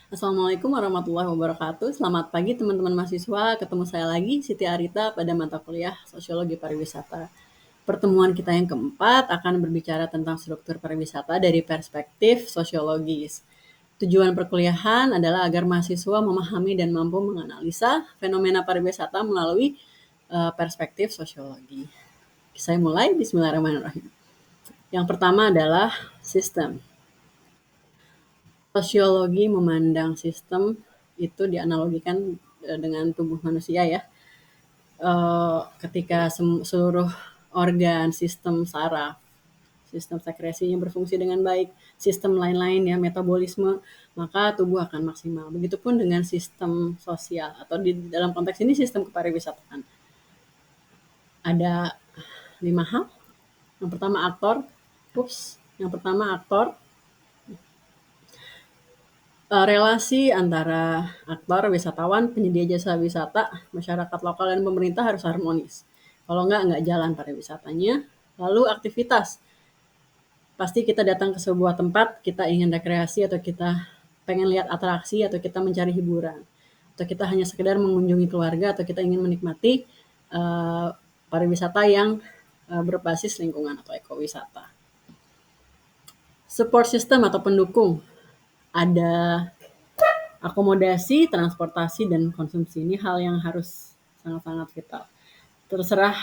Assalamualaikum warahmatullahi wabarakatuh. Selamat pagi teman-teman mahasiswa. Ketemu saya lagi, Siti Arita, pada mata kuliah Sosiologi Pariwisata. Pertemuan kita yang keempat akan berbicara tentang struktur pariwisata dari perspektif sosiologis. Tujuan perkuliahan adalah agar mahasiswa memahami dan mampu menganalisa fenomena pariwisata melalui perspektif sosiologi. Saya mulai, bismillahirrahmanirrahim. Yang pertama adalah sistem. Sosiologi memandang sistem itu dianalogikan dengan tubuh manusia ya. Ketika seluruh organ, sistem saraf, sistem sekresinya berfungsi dengan baik, sistem lain-lain ya, metabolisme, maka tubuh akan maksimal. Begitupun dengan sistem sosial atau di dalam konteks ini sistem kepariwisataan. Ada 5 hal. Yang pertama aktor. Yang pertama aktor. Relasi antara aktor, wisatawan, penyedia jasa wisata, masyarakat lokal dan pemerintah harus harmonis. Kalau nggak jalan pariwisatanya. Lalu aktivitas. Pasti kita datang ke sebuah tempat, kita ingin rekreasi atau kita pengen lihat atraksi atau kita mencari hiburan. Atau kita hanya sekedar mengunjungi keluarga atau kita ingin menikmati pariwisata yang berbasis lingkungan atau ekowisata. Support system atau pendukung. Ada akomodasi, transportasi, dan konsumsi. Ini hal yang harus sangat-sangat vital. Terserah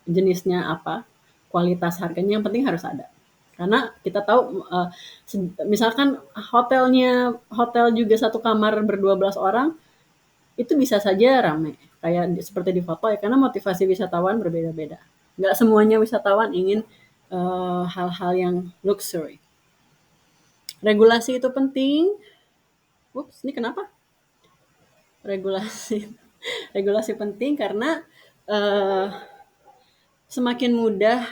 jenisnya apa, kualitas harganya yang penting harus ada. Karena kita tahu misalkan hotel juga satu kamar ber-12 orang, itu bisa saja ramai. Kayak seperti di foto ya, karena motivasi wisatawan berbeda-beda. Nggak semuanya wisatawan ingin hal-hal yang luxury. Regulasi itu penting. Ups, ini kenapa? Regulasi regulasi penting karena semakin mudah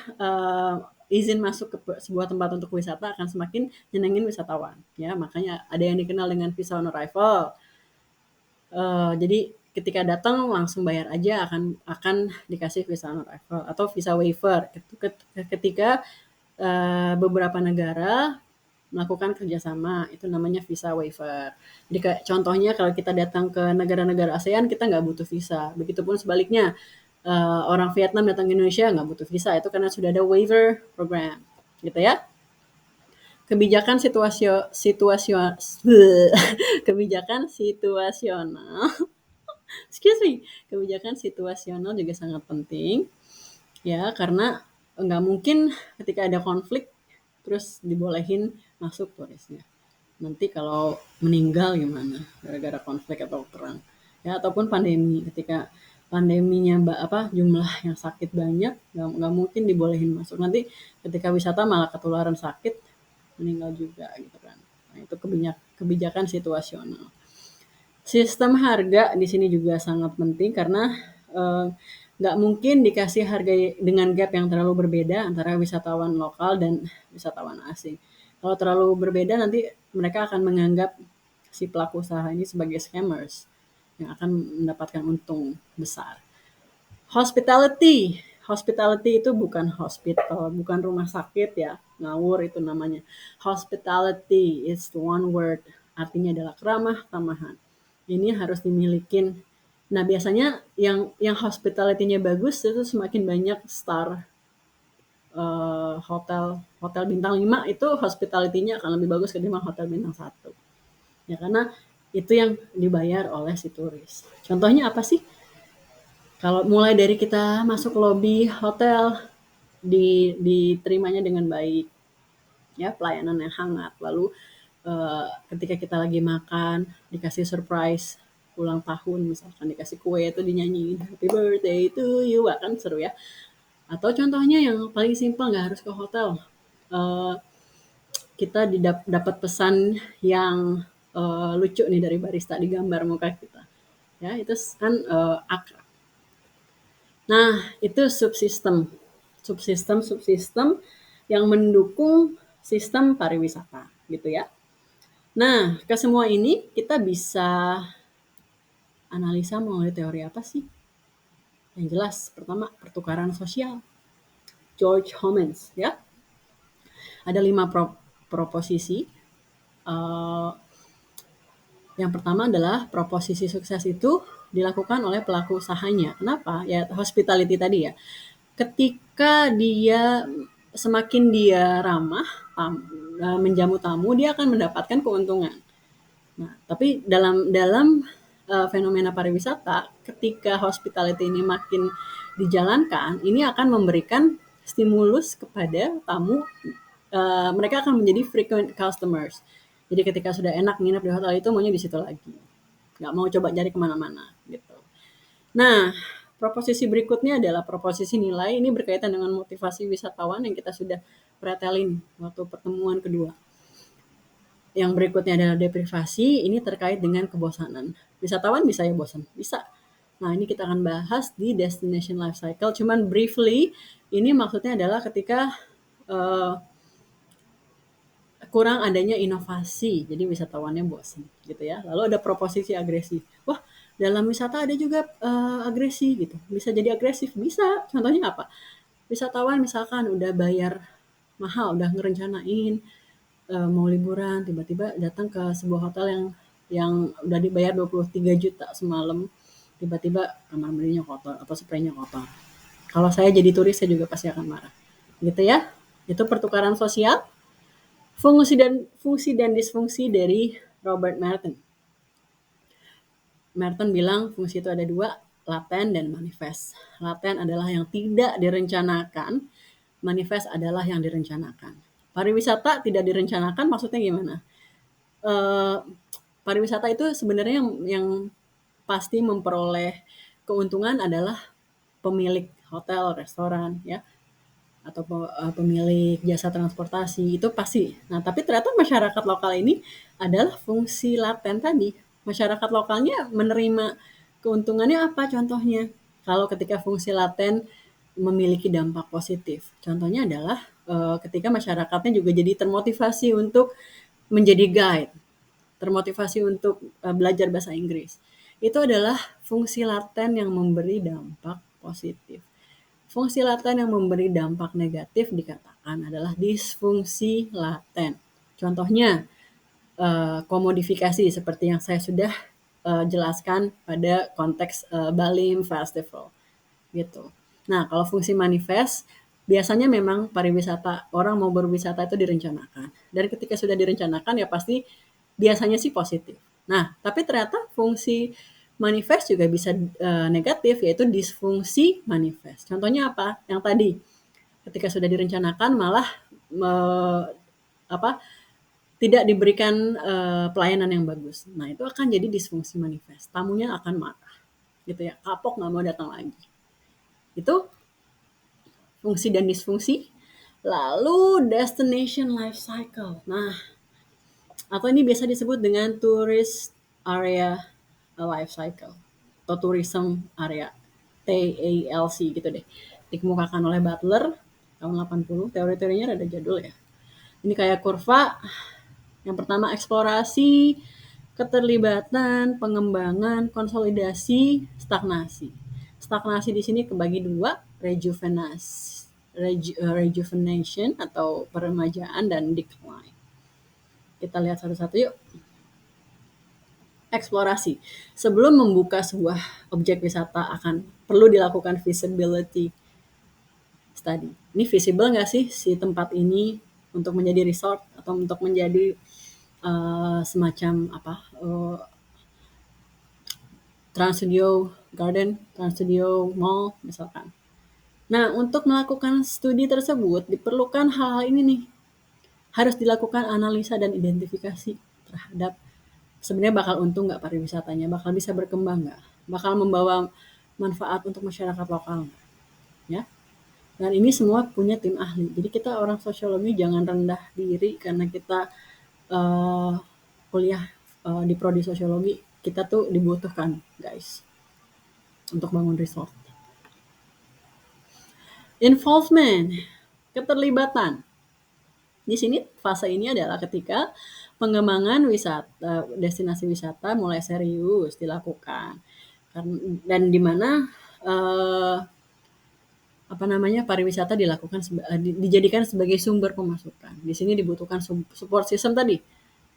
izin masuk ke sebuah tempat untuk wisata akan semakin nyenengin wisatawan ya, makanya ada yang dikenal dengan visa on arrival. Jadi ketika datang langsung bayar aja akan dikasih visa on arrival atau visa waiver ketika beberapa negara melakukan kerjasama, itu namanya visa waiver. Jadi kayak contohnya kalau kita datang ke negara-negara ASEAN kita nggak butuh visa. Begitupun sebaliknya orang Vietnam datang ke Indonesia nggak butuh visa, itu karena sudah ada waiver program, gitu ya. Kebijakan kebijakan situasional, excuse me, kebijakan situasional juga sangat penting, ya karena nggak mungkin ketika ada konflik terus dibolehin masuk turisnya. Nanti kalau meninggal gimana gara-gara konflik atau perang ya, ataupun pandemi. Ketika pandeminya jumlah yang sakit banyak, nggak mungkin dibolehin masuk. Nanti ketika wisata malah ketularan sakit, meninggal juga gitu kan. Nah, itu kebijakan situasional. Sistem harga di sini juga sangat penting karena nggak mungkin dikasih harga dengan gap yang terlalu berbeda antara wisatawan lokal dan wisatawan asing. Kalau terlalu berbeda nanti mereka akan menganggap si pelaku usaha ini sebagai scammers yang akan mendapatkan untung besar. Hospitality. Hospitality itu bukan hospital, bukan rumah sakit ya. Ngawur itu namanya. Hospitality is one word. Artinya adalah keramah tamahan. Ini harus dimilikin. Nah, biasanya yang hospitality-nya bagus itu semakin banyak star hotel bintang 5 itu hospitality-nya akan lebih bagus ketimbang hotel bintang 1. Ya karena itu yang dibayar oleh si turis. Contohnya apa sih? Kalau mulai dari kita masuk lobby hotel, diterimanya dengan baik, ya pelayanan yang hangat. Lalu ketika kita lagi makan, dikasih surprise ulang tahun, misalkan dikasih kue itu dinyanyiin happy birthday to you, kan seru ya. Atau contohnya yang paling simpel, nggak harus ke hotel. Kita dapat pesan yang lucu nih dari barista di gambar muka kita. Ya, itu kan akrab. Nah, itu subsistem yang mendukung sistem pariwisata, gitu ya. Nah, ke semua ini kita bisa analisa melalui teori apa sih? Yang jelas, pertama, pertukaran sosial. George Homans, ya. Ada 5 proposisi. Yang pertama adalah proposisi sukses itu dilakukan oleh pelaku usahanya. Kenapa? Ya hospitality tadi ya. Ketika dia semakin dia ramah, menjamu tamu, dia akan mendapatkan keuntungan. Nah, tapi dalam fenomena pariwisata, ketika hospitality ini makin dijalankan, ini akan memberikan stimulus kepada tamu. Mereka akan menjadi frequent customers. Jadi ketika sudah enak nginep di hotel itu, maunya di situ lagi. Nggak mau coba cari kemana-mana gitu. Nah, proposisi berikutnya adalah proposisi nilai. Ini berkaitan dengan motivasi wisatawan yang kita sudah pretelin waktu pertemuan kedua. Yang berikutnya adalah deprivasi, ini terkait dengan kebosanan. Wisatawan bisa ya bosan? Bisa. Nah, ini kita akan bahas di destination life cycle. Cuman briefly, ini maksudnya adalah ketika uh, kurang adanya inovasi, jadi wisatawannya bosan gitu ya. Lalu ada proposisi agresi. Wah, dalam wisata ada juga agresi gitu. Bisa jadi agresif, bisa. Contohnya apa? Wisatawan misalkan udah bayar mahal, udah ngerencanain mau liburan, tiba-tiba datang ke sebuah hotel yang udah dibayar 23 juta semalam, tiba-tiba kamar mandinya kotor atau spraynya kotor. Kalau saya jadi turis, saya juga pasti akan marah. Gitu ya. Itu pertukaran sosial, fungsi dan disfungsi dari Robert Merton. Merton bilang fungsi itu ada dua, laten dan manifest. Laten adalah yang tidak direncanakan, manifest adalah yang direncanakan. Pariwisata tidak direncanakan maksudnya gimana? Eh, Pariwisata itu sebenarnya yang pasti memperoleh keuntungan adalah pemilik hotel, restoran, ya, atau pemilik jasa transportasi itu pasti. Nah, tapi ternyata masyarakat lokal ini adalah fungsi laten tadi. Masyarakat lokalnya menerima keuntungannya apa contohnya? Kalau ketika fungsi laten memiliki dampak positif. Contohnya adalah ketika masyarakatnya juga jadi termotivasi untuk menjadi guide, termotivasi untuk belajar bahasa Inggris. Itu adalah fungsi laten yang memberi dampak positif. Fungsi laten yang memberi dampak negatif dikatakan adalah disfungsi laten. Contohnya, komodifikasi seperti yang saya sudah jelaskan pada konteks Balim Festival gitu. Nah, kalau fungsi manifest biasanya memang pariwisata, orang mau berwisata itu direncanakan. Dan ketika sudah direncanakan ya pasti biasanya sih positif. Nah, tapi ternyata fungsi manifest juga bisa negatif, yaitu disfungsi manifest. Contohnya apa? Yang tadi, ketika sudah direncanakan malah apa tidak diberikan pelayanan yang bagus. Nah, itu akan jadi disfungsi manifest. Tamunya akan marah, gitu ya. Kapok nggak mau datang lagi. Itu fungsi dan disfungsi. Lalu destination life cycle. Nah, atau ini biasa disebut dengan tourist area life cycle atau tourism area TALC gitu deh. Dikemukakan oleh Butler tahun 80. Teori-teorinya rada jadul ya. Ini kayak kurva. Yang pertama eksplorasi, keterlibatan, pengembangan, konsolidasi, stagnasi. Stagnasi di sini kebagi dua, rejuvenation atau peremajaan dan decline. Kita lihat satu-satu yuk. Eksplorasi. Sebelum membuka sebuah objek wisata akan perlu dilakukan feasibility study. Ini visible nggak sih si tempat ini untuk menjadi resort atau untuk menjadi semacam apa Trans Studio Garden, Trans Studio Mall misalkan. Nah, untuk melakukan studi tersebut diperlukan hal-hal ini nih. Harus dilakukan analisa dan identifikasi terhadap sebenarnya bakal untung nggak pariwisatanya, bakal bisa berkembang nggak, bakal membawa manfaat untuk masyarakat lokal nggak, ya. Dan ini semua punya tim ahli. Jadi kita orang sosiologi jangan rendah diri karena kita uh, kuliah di prodi sosiologi. Kita tuh dibutuhkan, guys, untuk bangun resort. Involvement, keterlibatan. Di sini fase ini adalah ketika pengembangan wisata, destinasi wisata mulai serius dilakukan. Dan di mana apa namanya pariwisata dijadikan sebagai sumber pemasukan. Di sini dibutuhkan support system tadi,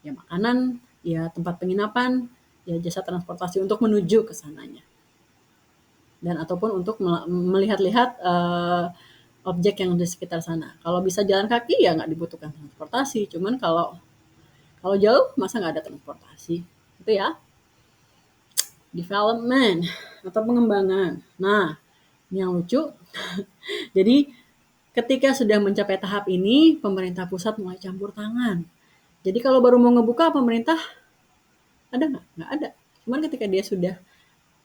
ya makanan, ya tempat penginapan, ya jasa transportasi untuk menuju ke sananya. Dan ataupun untuk melihat-lihat objek yang di sekitar sana. Kalau bisa jalan kaki ya nggak dibutuhkan transportasi. Cuman kalau kalau jauh masa nggak ada transportasi. Itu ya. Development atau pengembangan. Nah, ini yang lucu. Jadi ketika sudah mencapai tahap ini, pemerintah pusat mulai campur tangan. Jadi kalau baru mau ngebuka, pemerintah ada nggak? Nggak ada. Cuman ketika dia sudah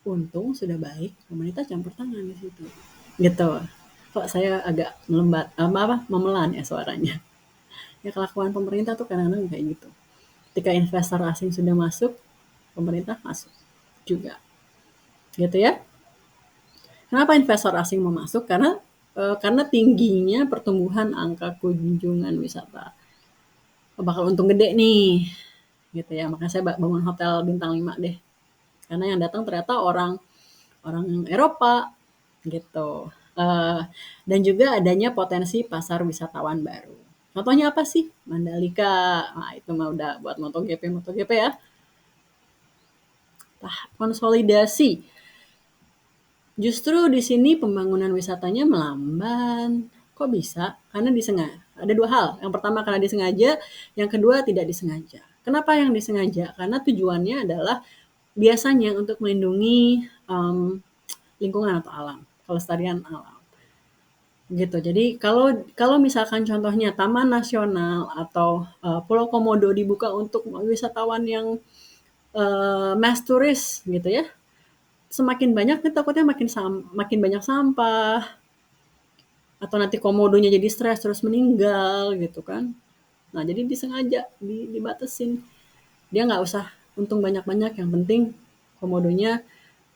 untung, sudah baik, pemerintah campur tangan di situ. Gitu. Kok saya agak memelan ya suaranya. Ya kelakuan pemerintah tuh kadang-kadang kayak gitu. Ketika investor asing sudah masuk, pemerintah masuk juga. Gitu ya. Kenapa investor asing mau masuk? Karena tingginya pertumbuhan angka kunjungan wisata. Bakal untung gede nih, gitu ya. Makanya saya bangun hotel bintang 5 deh. Karena yang datang ternyata orang orang Eropa, gitu. Dan juga adanya potensi pasar wisatawan baru. Contohnya apa sih? Mandalika. Nah, itu mah udah buat MotoGP ya. Tahap konsolidasi. Justru di sini pembangunan wisatanya melamban. Kok bisa? Karena disengaja. Ada dua hal. Yang pertama karena disengaja, yang kedua tidak disengaja. Kenapa yang disengaja? Karena tujuannya adalah biasanya untuk melindungi lingkungan atau alam, kelestarian alam. Gitu. Jadi kalau kalau misalkan contohnya Taman Nasional atau Pulau Komodo dibuka untuk wisatawan yang mass tourist gitu ya, semakin banyak nih takutnya makin banyak sampah atau nanti komodonya jadi stres terus meninggal gitu kan. Nah, jadi disengaja dibatasin. Dia nggak usah untung banyak-banyak, yang penting komodonya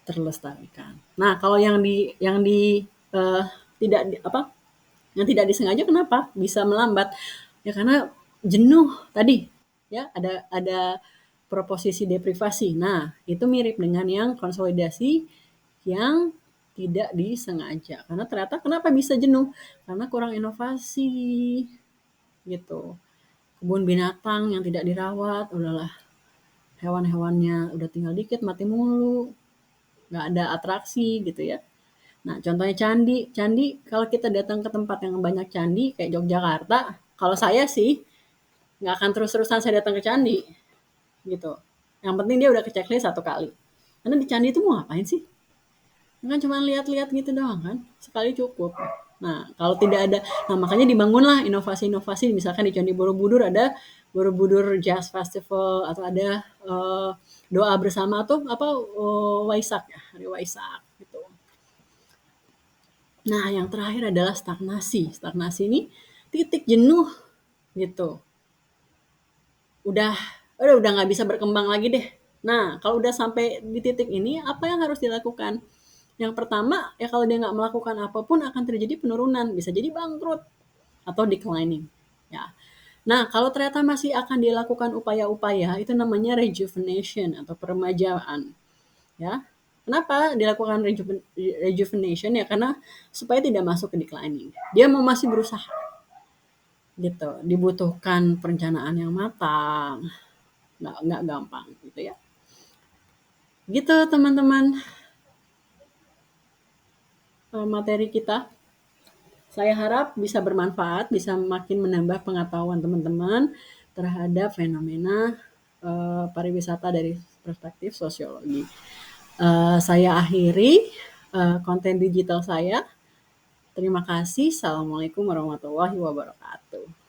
terlestarikan. Nah, kalau yang di tidak apa yang tidak disengaja kenapa bisa melambat? Ya karena jenuh tadi ya ada proposisi deprivasi. Nah, itu mirip dengan yang konsolidasi yang tidak disengaja. Karena ternyata kenapa bisa jenuh? Karena kurang inovasi gitu. Kebun binatang yang tidak dirawat, udahlah hewan-hewannya udah tinggal dikit mati mulu, nggak ada atraksi gitu ya. Nah, contohnya candi. Candi kalau kita datang ke tempat yang banyak candi kayak Yogyakarta, kalau saya sih nggak akan terus-terusan saya datang ke candi gitu. Yang penting dia udah ke checklist satu kali. Karena di candi itu mau ngapain sih? Kan cuma lihat-lihat gitu doang kan, sekali cukup. Nah, kalau tidak ada, nah makanya dibangunlah inovasi-inovasi, misalkan di Candi Borobudur ada Borobudur Jazz Festival atau ada doa bersama atau apa Waisak ya, hari Waisak gitu. Nah, yang terakhir adalah stagnasi. Stagnasi ini titik jenuh gitu. Udah udah nggak bisa berkembang lagi deh. Nah, kalau udah sampai di titik ini, apa yang harus dilakukan? Yang pertama, ya kalau dia nggak melakukan apapun akan terjadi penurunan, bisa jadi bangkrut atau declining. Ya. Nah, kalau ternyata masih akan dilakukan upaya-upaya, itu namanya rejuvenation atau peremajaan. Ya. Kenapa dilakukan rejuvenation? Ya karena supaya tidak masuk ke declining. Dia mau masih berusaha. Gitu. Dibutuhkan perencanaan yang matang. Nggak gampang gitu ya. Gitu teman-teman materi kita. Saya harap bisa bermanfaat, bisa makin menambah pengetahuan teman-teman terhadap fenomena pariwisata dari perspektif sosiologi. Saya akhiri konten digital saya. Terima kasih. Assalamualaikum warahmatullahi wabarakatuh.